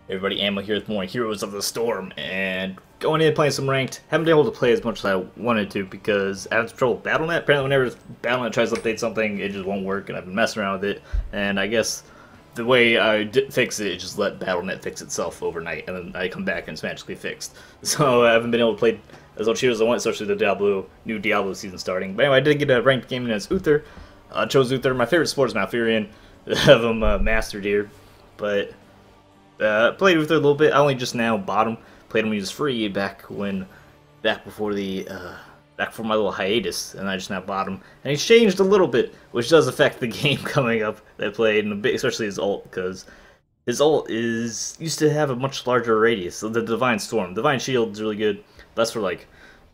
Everybody, Ammo here with more Heroes of the Storm, and going in playing some ranked. Haven't been able to play as much as I wanted to because I have trouble with BattleNet. Apparently whenever BattleNet tries to update something, it just won't work, and I've been messing around with it. And I guess the way I fix it is just let BattleNet fix itself overnight, and then I come back and it's magically fixed. So I haven't been able to play as much Heroes as I want, especially the new Diablo season starting. But anyway, I did get a ranked game in as Uther. I chose Uther. My favorite sport is Malfurion. I have him mastered here, but played with her a little bit. I only just now bought him. Played him when he was free back before my little hiatus, and I just now bought him. And he's changed a little bit, which does affect the game coming up that I played, and a bit, especially his ult, because his ult used to have a much larger radius. So the Divine Storm, Divine Shield is really good. That's for like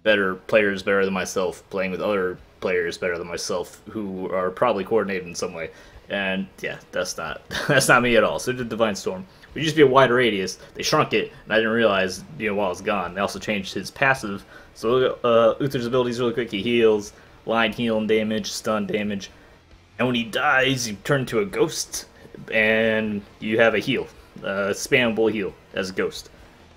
better players, better than myself, playing with other players better than myself, who are probably coordinated in some way. And yeah, that's not me at all. So did Divine Storm. It used to be a wider radius. They shrunk it, and I didn't realize, while it was gone. They also changed his passive. So Uther's ability is really quick. He heals, line heal and damage, stun damage, and when he dies, you turn into a ghost, and you have a heal, a spammable heal as a ghost.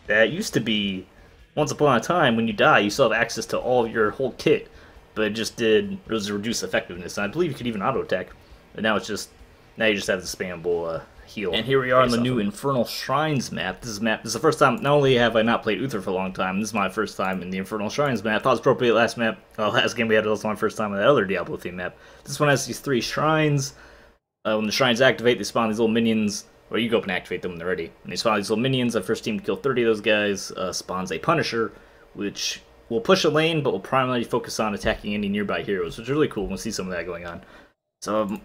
That used to be, once upon a time, when you die, you still have access to all of your whole kit, but it was reduced effectiveness. And I believe you could even auto attack. But now you just have the spammable heal. And here we are on the new Infernal Shrines map. This is the first time. Not only have I not played Uther for a long time, this is my first time in the Infernal Shrines map. I thought it was appropriate last game we had, was my first time on that other Diablo theme map. This one has these 3 shrines. When the shrines activate, they spawn these little minions. Or you go up and activate them when they're ready. When they spawn these little minions, the first team to kill 30 of those guys spawns a Punisher, which will push a lane, but will primarily focus on attacking any nearby heroes, which is really cool. We'll see some of that going on. So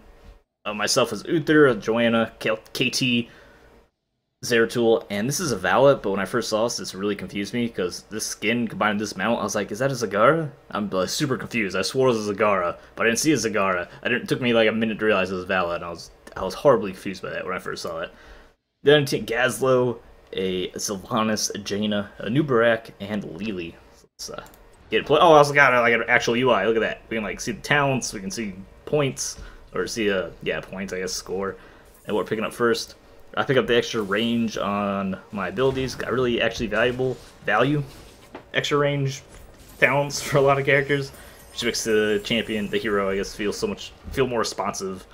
myself as Uther, Joanna, KT, Zeratul, and this is a Valet, but when I first saw this really confused me, because this skin combined with this mount, I was like, is that a Zagara? I'm super confused. I swore it was a Zagara, but I didn't see a Zagara. It took me like a minute to realize it was Valet, and I was horribly confused by that when I first saw it. Then I take Gazlo, a Sylvanas, a Jaina, a Nubarak, and Lily. So let's get it play. Oh, I also got like an actual UI. Look at that. We can like see the talents, we can see points. Or see points, I guess, score. And what we're picking up first. I pick up the extra range on my abilities. Got really actually value extra range talents for a lot of characters. Which makes the champion, the hero, I guess, feel more responsive.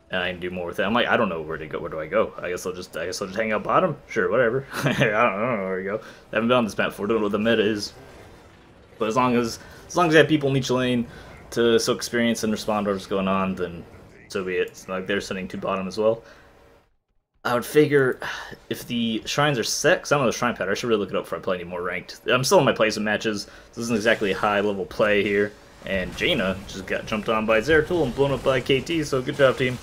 And I can do more with it. I'm like, I don't know where to go. Where do I go? I guess I'll just hang out bottom. Sure, whatever. I don't know where to go. I haven't been on this map before. Don't know what the meta is. But as long as I have people in each lane to soak experience and respond to what's going on, then so be it. It's like they're sending to bottom as well. I would figure if the shrines are set, because I don't know the shrine pattern, I should really look it up before I play any more ranked. I'm still in my placement matches. This isn't exactly a high level play here. And Jaina just got jumped on by Zeratul and blown up by KT, so good job, team.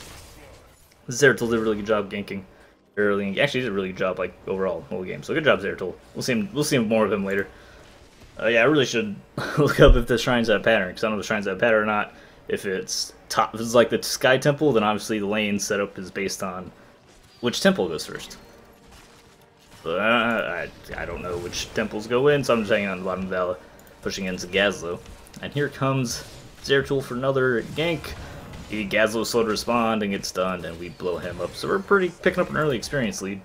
Zeratul did a really good job ganking early. Actually, he did a really good job like overall the whole game. So good job, Zeratul. We'll see more of him later. Yeah, I really should look up if the shrines have a pattern, because I don't know if the shrines have a pattern or not. If it's like the Sky Temple, then obviously the lane setup is based on which temple goes first. But I don't know which temples go in, so I'm just hanging on the bottom of the Vala, pushing into Gazlo. And here comes Zeratul for another gank. Gazlo's slow to respond and gets stunned, and we blow him up. So we're picking up an early experience lead.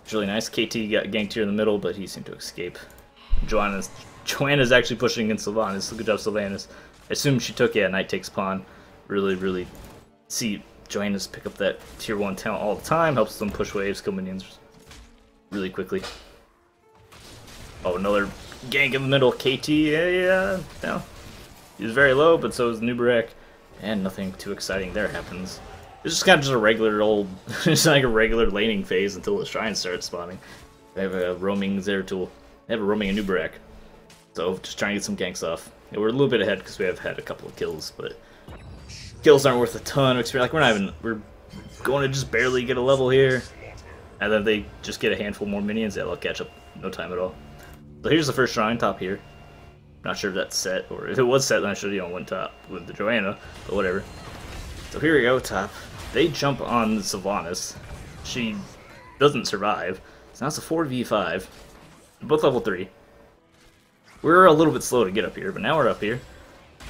It's really nice. KT got ganked here in the middle, but he seemed to escape. Joanna's actually pushing against Sylvanas, so good job, Sylvanas. I assume she took, Knight takes pawn. Really see Joanna's pick up that tier 1 talent all the time, helps them push waves, kill minions really quickly. Oh, another gank in the middle. KT, no. He's very low, but so is Nubarak, and nothing too exciting there happens. It's just kind of just a regular just like a regular laning phase until the shrine starts spawning. They have a roaming Zeratul. They have a roaming Nubarak. So just trying to get some ganks off. Yeah, we're a little bit ahead because we have had a couple of kills, but kills aren't worth a ton of experience. Like we're going to just barely get a level here, and then they just get a handful more minions. Yeah, they'll catch up in no time at all. So here's the first shrine, top here. Not sure if that's set, or if it was set, then I should have went top with the Joanna, but whatever. So here we go, top. They jump on Sylvanas. She doesn't survive. So now it's a 4v5. Both level 3. We're a little bit slow to get up here, but now we're up here.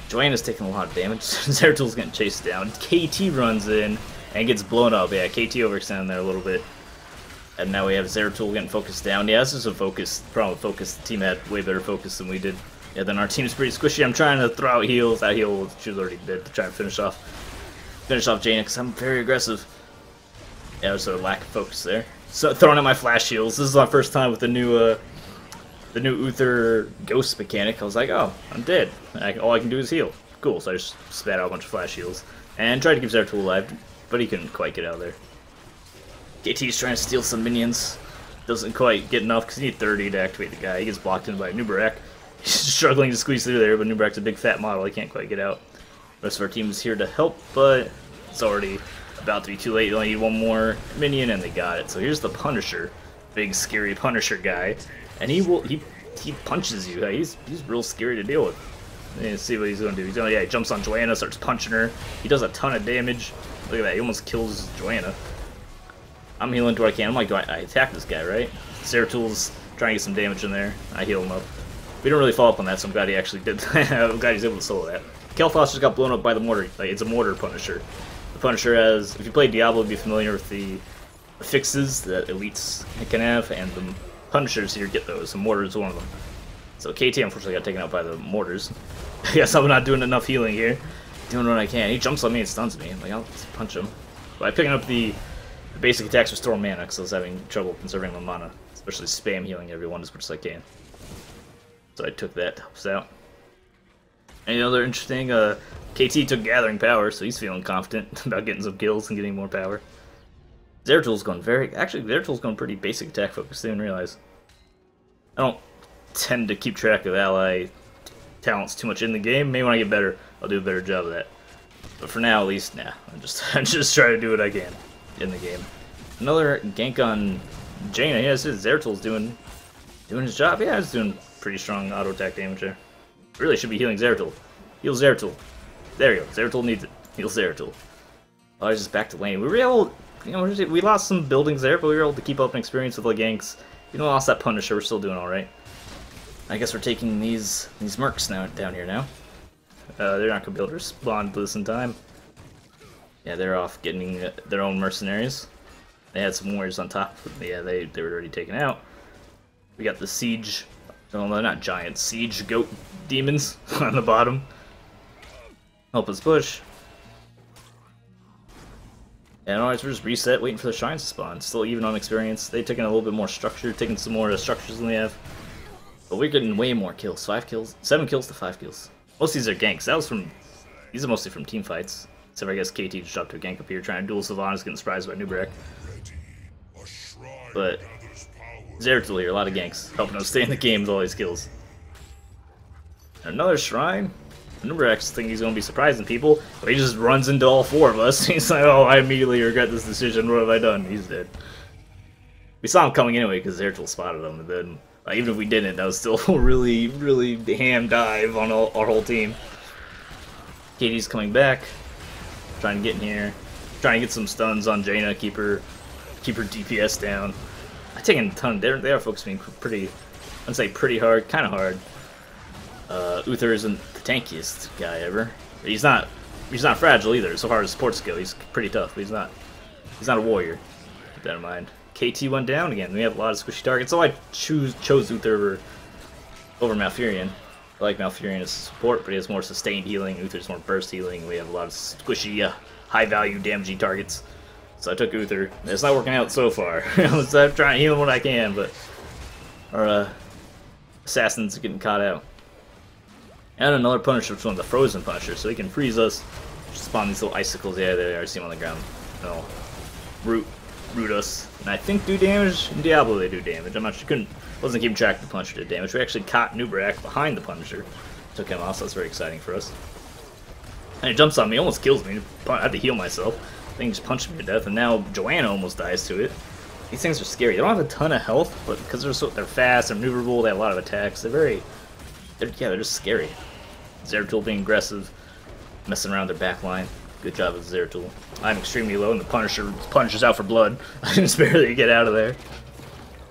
Joanna's taking a lot of damage. Zeratul's getting chased down. KT runs in and gets blown up. Yeah, KT overextended there a little bit. And now we have Zeratul getting focused down. Yeah, this is a focus, problem focus. The team had way better focus than we did. Yeah, then our team's pretty squishy. I'm trying to throw out heals. That heal, she was already dead, to try and finish off Jaina, because I'm very aggressive. Yeah, there's a lack of focus there. So throwing out my flash heals. This is my first time with the new Uther ghost mechanic. I was like, oh, I'm dead. All I can do is heal. Cool. So I just spat out a bunch of flash heals and tried to keep Zeratul alive, but he couldn't quite get out of there. KT's trying to steal some minions. Doesn't quite get enough because you need 30 to activate the guy. He gets blocked in by Nubarak. He's struggling to squeeze through there, but Nubarak's a big fat model. He can't quite get out. The rest of our team is here to help, but it's already about to be too late. You only need one more minion, and they got it. So here's the Punisher, big scary Punisher guy, and he punches you. He's real scary to deal with. Let's see what he's gonna do. He jumps on Joanna, starts punching her. He does a ton of damage. Look at that. He almost kills Joanna. I'm healing to what I can. I'm like, I attack this guy, right? Zeratul's trying to get some damage in there. I heal him up. We don't really follow up on that, so I'm glad he actually did. I'm glad he's able to solo that. Kel'Thas just got blown up by the mortar. Like, it's a mortar Punisher. The Punisher has, if you play Diablo, you'd be familiar with the fixes that elites can have, and the Punishers here get those. The mortar is one of them. So KT unfortunately got taken out by the mortars. I guess I'm not doing enough healing here. Doing what I can. He jumps on me and stuns me. I'm like, I'll just punch him. By picking up the basic attacks restore mana, because I was having trouble conserving my mana. Especially spam healing everyone as much as I can. So I took that, helps out. Any other interesting, KT took Gathering Power, so he's feeling confident about getting some kills and getting more power. Zeratul's going Zeratul's going pretty basic attack focus, I didn't realize. I don't tend to keep track of ally talents too much in the game. Maybe when I get better, I'll do a better job of that. But for now, at least, nah. I'm just trying to do what I can in the game. Another gank on Jaina. Yeah, Zeratul's doing his job. Yeah, he's doing pretty strong auto attack damage there. Really should be healing Zeratul. Heal Zeratul. There you go. Zeratul needs it. Heal Zeratul. Oh, he's just back to lane. We were able, we lost some buildings there, but we were able to keep up an experience with the ganks. We lost that Punisher. We're still doing all right. I guess we're taking these mercs now down here now. They're not gonna be able to respond this in time. Yeah, they're off getting their own mercenaries. They had some warriors on top. Yeah, they were already taken out. We got the siege. No, they're not giants. Siege goat demons on the bottom. Help us push. And alright, we're just reset, waiting for the shrines to spawn. Still even on experience. They've taken a little bit more structure, taking some more structures than we have. But we're getting way more kills. 5 kills, 7 kills to 5 kills. Most of these are ganks. These are mostly from team fights. Except for, I guess KT just dropped to a gank up here, trying to duel Sylvanas, getting surprised by Nubarak. But Zeratul here, a lot of ganks, helping us stay in the game with all these kills. Another shrine. Nubarak's thinking he's going to be surprising people, but he just runs into all 4 of us. He's like, oh, I immediately regret this decision. What have I done? He's dead. We saw him coming anyway because Zeratul spotted him, and then even if we didn't, that was still a really, really ham dive on our whole team. KT's coming back, trying to get in here, trying to get some stuns on Jaina, keep her DPS down. I'm taking a ton. They are focusing pretty, I'd say pretty hard, kind of hard. Uther isn't the tankiest guy ever. He's not fragile either. So far as support skill, he's pretty tough. But he's not a warrior. Keep that in mind. KT went down again. We have a lot of squishy targets. So I chose Uther over Malfurion. I like Malfurion as support, but he has more sustained healing. Uther's more burst healing. We have a lot of squishy, high value damaging targets. So I took Uther. It's not working out so far. I'm trying to heal him when I can, but our assassins are getting caught out. And another Punisher, which is one of the frozen Punishers, so he can freeze us. Just spawn these little icicles. Yeah, there they are. See them on the ground. No, root us. And I think do damage. In Diablo they do damage. I'm not sure. Wasn't keeping track of the Punisher did damage. We actually caught Nubarak behind the Punisher. Took him off, so that's very exciting for us. And he jumps on me, almost kills me. I had to heal myself. The thing just punched me to death, and now Joanna almost dies to it. These things are scary. They don't have a ton of health, but because they're fast, they're maneuverable, they have a lot of attacks. They're just scary. Zeratul being aggressive, messing around their back line. Good job with Zeratul. I'm extremely low, and the Punisher punches out for blood. I can just barely get out of there.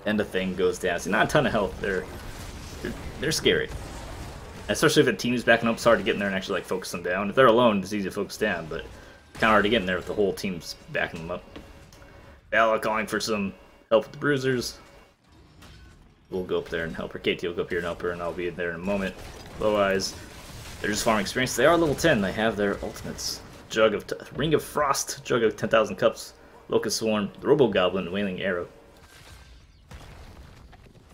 And the thing goes down. See, not a ton of health. They're scary. Especially if the team is backing up, it's hard to get in there and actually focus them down. If they're alone, it's easy to focus down, but it's kind of hard to get in there if the whole team's backing them up. Bella calling for some help with the bruisers. We'll go up there and help her. KT will go up here and help her, and I'll be there in a moment. Otherwise, they're just farming experience. They are level 10. They have their ultimates. Ring of Frost, Jug of 10,000 Cups, Locust Swarm, the Robo Goblin, Wailing Arrow.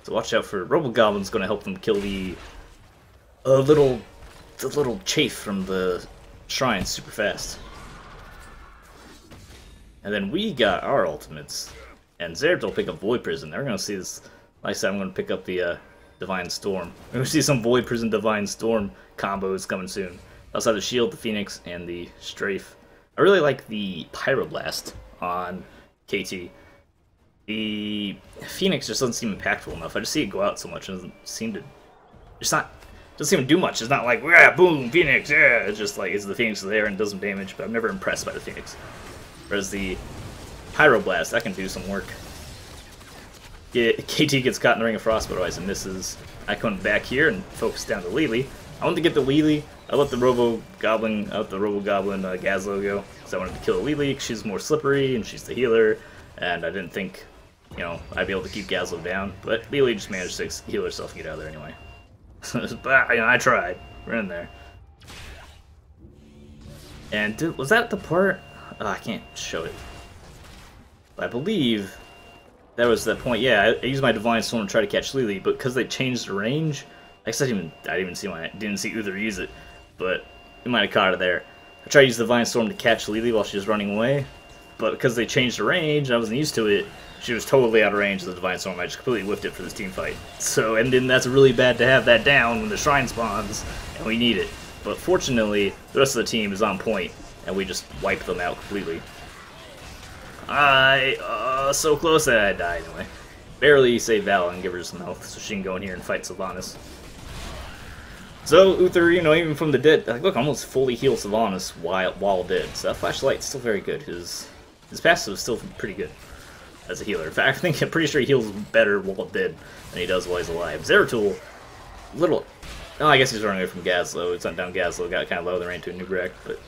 So watch out for Robo Goblin's going to help them kill the little chafe from the shrine super fast. And then we got our ultimates, and Zerth will pick up Void Prison. They're going to see this. Like I said, I'm going to pick up the Divine Storm. We're going to see some Void Prison Divine Storm combos coming soon. Also the Shield, the Phoenix, and the Strafe. I really like the Pyroblast on KT. The Phoenix just doesn't seem impactful enough. I just see it go out so much. It doesn't seem to... doesn't seem to do much. It's not like, yeah, boom, Phoenix, yeah. It's just like, it's the Phoenix there and does some damage, but I'm never impressed by the Phoenix. Whereas the Pyroblast, that can do some work. Yeah, KT gets caught in the Ring of Frost, but otherwise it misses. I come back here and focus down the Lily. I wanted to get the Lily. I let the Robo Goblin Gazlo go, because I wanted to kill the Lily, because she's more slippery, and she's the healer, and I didn't think, you know, I'd be able to keep Gazlo down, but Lily just managed to heal herself and get out of there anyway. But, you know, I tried. We're in there. And was that the part? Oh, I can't show it. But I believe that was that point. Yeah, I used my Divine Storm to try to catch Lily, but because they changed the range, I didn't even see Uther use it, but we might have caught her there. I tried to use the Divine Storm to catch Lily while she was running away, but because they changed the range, I wasn't used to it. She was totally out of range of the Divine Storm. I just completely whiffed it for this team fight. So, and then that's really bad to have that down when the shrine spawns, and we need it. But fortunately, the rest of the team is on point, and we just wiped them out completely. So close that I died anyway. Barely save Val and give her some health so she can go in here and fight Sylvanas. So, Uther, you know, even from the dead, like, look, almost fully heal Sylvanas while dead. So that flashlight's still very good. His passive is still pretty good as a healer. In fact, I'm pretty sure he heals better while dead than he does while he's alive. Zeratul, oh, I guess he's running away from Gazlo. It's not down Gazlo, got kind of low, they ran into a Nubrak, but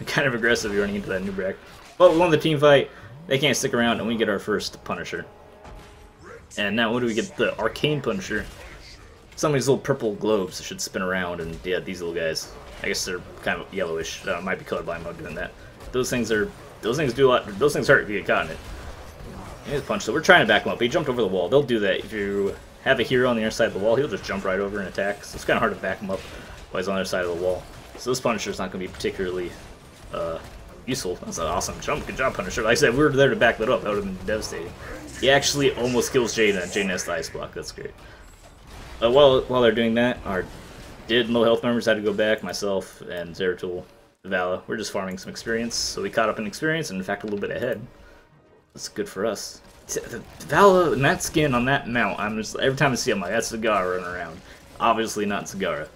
kind of aggressive running into that Nubrak. But we won the team fight. They can't stick around, and we get our first Punisher. And now, what do we get? The Arcane Punisher. Some of these little purple globes should spin around, and yeah, these little guys. I guess they're kind of yellowish. Might be colorblind mode doing that. Those things do a lot. Those things hurt if you get caught in it. Here's a punch. So we're trying to back him up. He jumped over the wall. They'll do that if you have a hero on the other side of the wall. He'll just jump right over and attack. So it's kind of hard to back him up while he's on the other side of the wall. So this Punisher's not going to be particularly useful. That's an awesome jump. Good job, Punisher. Like I said, we were there to back that up. That would have been devastating. He actually almost kills Jaina, and Jaina has the ice block. That's great. While they're doing that, our low health members had to go back. Myself and Zeratul, Vala. We're just farming some experience. So we caught up in experience, and in fact a little bit ahead. That's good for us. Vala and that skin on that mount, I'm just, every time I see him, I'm like, that's Sagara running around. Obviously not Sagara.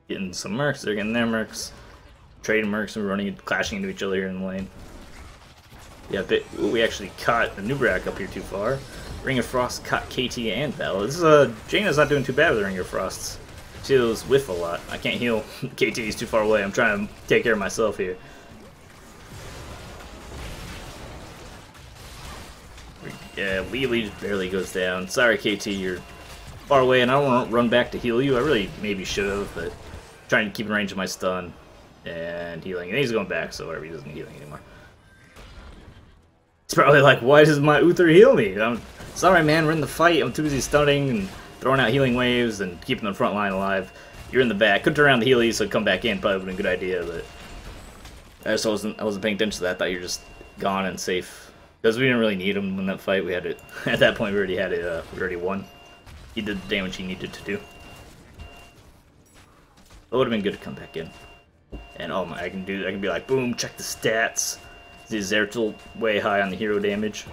Getting some mercs, they're getting their mercs. Trading mercs and running, clashing into each other here in the lane. Yeah, we actually caught the Nubrak up here too far. Ring of Frost caught KT and Vala. This is Jaina's not doing too bad with the Ring of Frosts. See those whiff a lot. I can't heal KT, he's too far away. I'm trying to take care of myself here. Yeah, Lily just barely goes down. Sorry, KT, you're far away, and I don't want to run back to heal you. I really maybe should have, but I'm trying to keep in range of my stun and healing. And he's going back, so whatever, he doesn't need healing anymore. It's probably like, why does my Uther heal me? Sorry, man, we're in the fight. I'm too busy stunning and throwing out healing waves and keeping the front line alive. You're in the back. Could turn around to heal you, so come back in. Probably would have been a good idea, but I wasn't paying attention to that. I thought you were just gone and safe. Because we didn't really need him in that fight. We had it at that point. We already had it. We already won. He did the damage he needed to do. It would have been good to come back in. And oh my, I can be like, boom, check the stats. See Zeratul way high on the hero damage.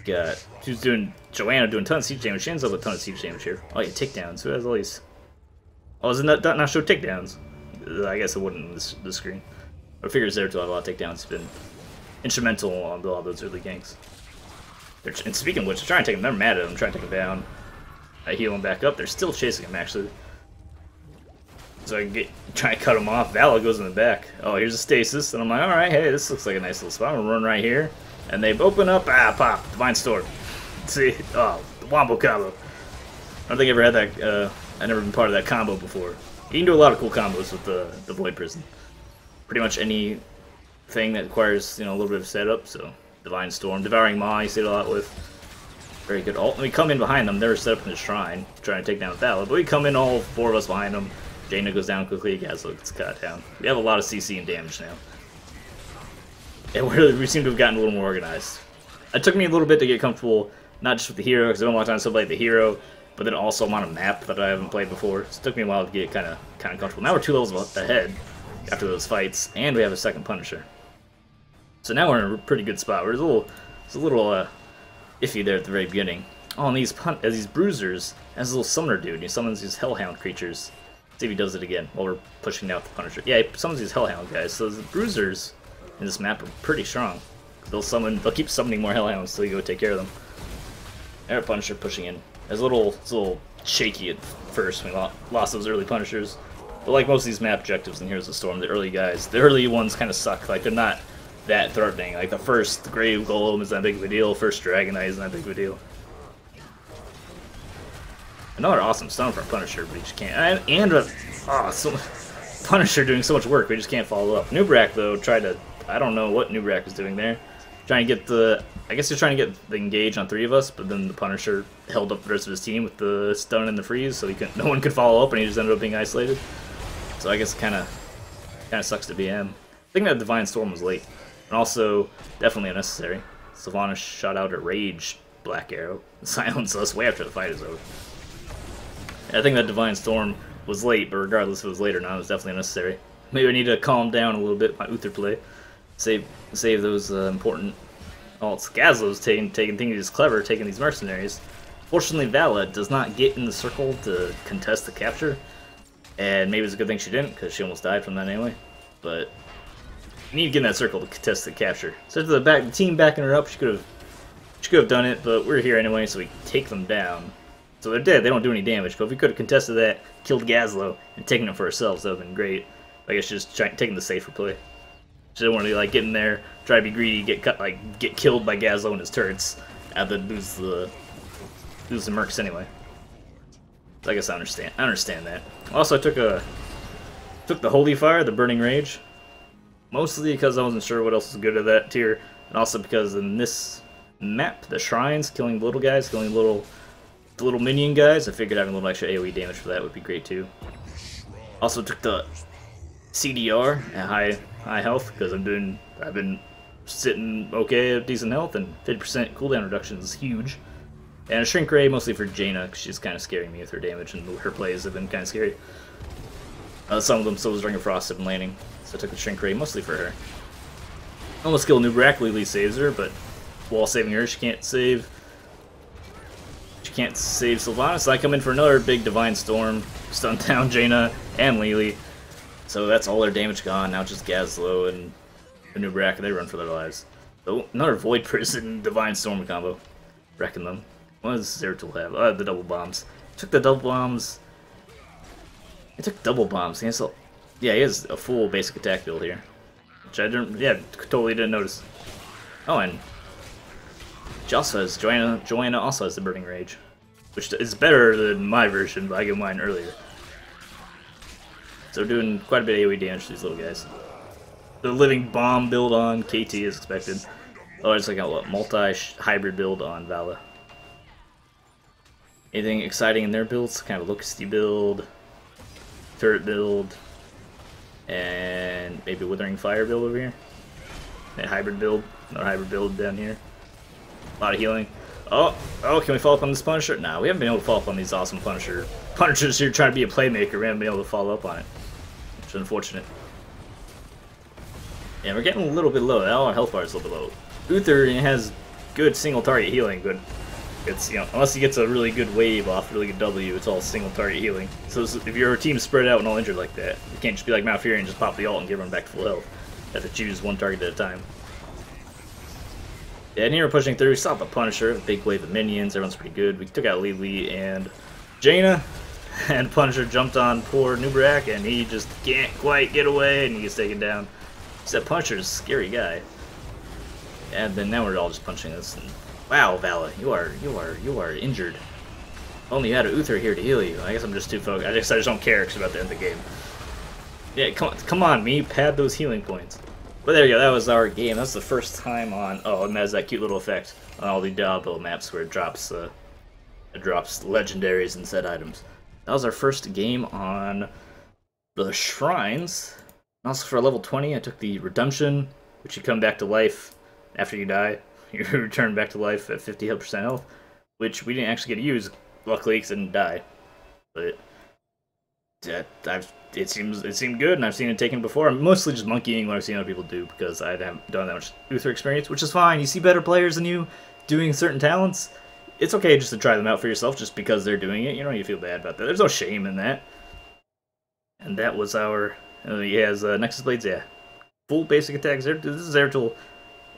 Got Joanna doing a ton of siege damage. She ends up with a ton of siege damage here. Oh yeah, takedowns. Who has all these? Oh, does it not show takedowns? I guess it wouldn't on the screen. I figure Zeratul had a lot of takedowns. It's been instrumental on a lot of those early ganks. And speaking of which, they're trying to take him. They're mad at him, trying to take him down. I heal him back up. They're still chasing him, actually. So I can try to cut him off. Vala goes in the back. Oh, here's a stasis. And I'm like, alright, hey, this looks like a nice little spot. I'm going to run right here. And they open up, pop, Divine Storm. See, oh, the Wombo combo. I don't think I ever had that, I've never been part of that combo before. You can do a lot of cool combos with the Void Prison. Pretty much anything that requires, you know, a little bit of setup, so Divine Storm. Devouring Maw, you see it a lot with. Very good ult. And we come in behind them, they're set up in the shrine, trying to take down Valor, but we come in, all 4 of us behind them. Jaina goes down quickly, Gazlo gets cut down. We have a lot of CC and damage now. And we seem to have gotten a little more organized. It took me a little bit to get comfortable, not just with the hero, because I don't want to play the hero, but then also I'm on a map that I haven't played before. So it took me a while to get kind of comfortable. Now we're 2 levels ahead after those fights, and we have a second Punisher. So now we're in a pretty good spot. It's a little iffy there at the very beginning. Oh, and these bruisers has a little summoner dude. He summons these hellhound creatures. Let's see if he does it again while we're pushing out the Punisher. Yeah, he summons these hellhound guys. So the bruisers in this map are pretty strong. They'll keep summoning more hellhounds so you go take care of them. Our Punisher pushing in. It's a little shaky at first when we lost those early Punishers. But like most of these map objectives in Heroes of the Storm, the early ones kind of suck. Like, they're not that threatening. Like, the first Grave Golem is not big of a deal, first Dragon Knight is not big of a deal. Another awesome stun for Punisher, but he just can't. Punisher doing so much work, we just can't follow up. Nubrak, though, tried to. I don't know what Nubrak was doing there. Trying to get the. I guess he's trying to get the engage on 3 of us, but then the Punisher held up the rest of his team with the stun and the freeze, so no one could follow up, and he just ended up being isolated. So I guess it kind of sucks to be him. I think that Divine Storm was late, and also definitely unnecessary. Sylvanas shot out a Rage Black Arrow, silenced us way after the fight is over. I think that Divine Storm was late, but regardless if it was late or not, it was definitely unnecessary. Maybe I need to calm down a little bit my Uther play. Save those important ults. Gazlo's taking things he's clever, taking these mercenaries. Fortunately, Vala does not get in the circle to contest the capture. And maybe it's a good thing she didn't, because she almost died from that anyway. But you need to get in that circle to contest the capture. So the team backing her up, she could have done it, but we're here anyway, so we take them down. So they're dead, they don't do any damage, but if we could have contested that, killed Gazlo, and taken it for ourselves, that would have been great. I guess just taking the safer play. Just didn't want to get in there, try to be greedy, get killed by Gazlo and his turrets, and then lose the mercs anyway. So I guess I understand that. Also, I took the Holy Fire, the Burning Rage, mostly because I wasn't sure what else was good at that tier, and also because in this map, the shrines, killing little guys, killing the little minion guys, I figured having a little extra AoE damage for that would be great too. Also took the CDR at high health because I've been sitting okay at decent health, and 50% cooldown reduction is huge. And a Shrink Ray mostly for Jaina, because she's kind of scaring me with her damage, and her plays have been kind of scary. Some of them still was Ring of Frost have been landing, so I took the Shrink Ray mostly for her. Almost skill Nubrak, Lily saves her, but while saving her, she can't save Sylvanas. So I come in for another big Divine Storm, stun down Jaina and Lily. So that's all their damage gone. Now just Gazlo and Nubrak, they run for their lives. So another Void Prison Divine Storm combo. Wrecking them. What does Zeratul have? The double bombs. Took the double bombs. He took double bombs. Yeah, he has a full basic attack build here. Which I totally didn't notice. Oh, and she also has, Joanna also has the Burning Rage. Which is better than my version, but I got mine earlier. So we're doing quite a bit of AoE damage to these little guys. The Living Bomb build on KT is expected. Oh, it's like a multi-hybrid build on Vala. Anything exciting in their builds? Kind of a Lookisty build, turret build, and maybe Withering Fire build over here. A hybrid build, another hybrid build down here. A lot of healing. Oh, can we follow up on this Punisher? Nah, we haven't been able to follow up on these awesome Punishers here trying to be a playmaker. We haven't been able to follow up on it, which is unfortunate. And we're getting a little bit low. Our health bar is a little bit low. Uther has good single target healing, but it's, unless he gets a really good wave off, really good W, it's all single target healing. So if your team's spread out and all injured like that, you can't just be like Malfurion and just pop the ult and get everyone back to full health. You have to choose one target at a time. Yeah, and here we're pushing through. We saw the Punisher, a big wave of minions. Everyone's pretty good. We took out Lily and Jaina, and Punisher jumped on poor Nubrak, and he just can't quite get away, and he gets taken down. That Punisher's a scary guy. And then now we're all just punching this. And, wow, Vala, you are injured. Only you had a Uther here to heal you. I guess I'm just too focused. I just don't care because about to end the game. Yeah, come on, me, pad those healing points. But there you go, that was our game. That's the first time on. Oh, and has that cute little effect on all the Diablo maps where it drops legendaries and said items. That was our first game on the shrines. And also for level 20, I took the redemption, which you come back to life after you die. You return back to life at 50% health, which we didn't actually get to use. Luckily, because it didn't die. But it seemed good, and I've seen it taken before. I'm mostly just monkeying what I've seen other people do because I haven't done that much Uther experience, which is fine. You see better players than you doing certain talents. It's okay just to try them out for yourself just because they're doing it. You don't need to feel bad about that. There's no shame in that. And that was our... he has Nexus Blades, yeah. Full basic attacks. This is Zeratul.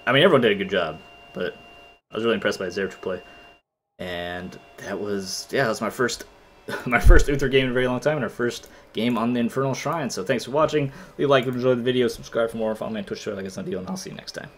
I mean, everyone did a good job, but I was really impressed by Zeratul play. And that was, yeah, that was my first Uther game in a very long time, and our first game on the Infernal Shrine. So thanks for watching. Leave a like if you enjoyed the video, subscribe for more, follow me on Twitch, like it's on deal, and I'll see you next time.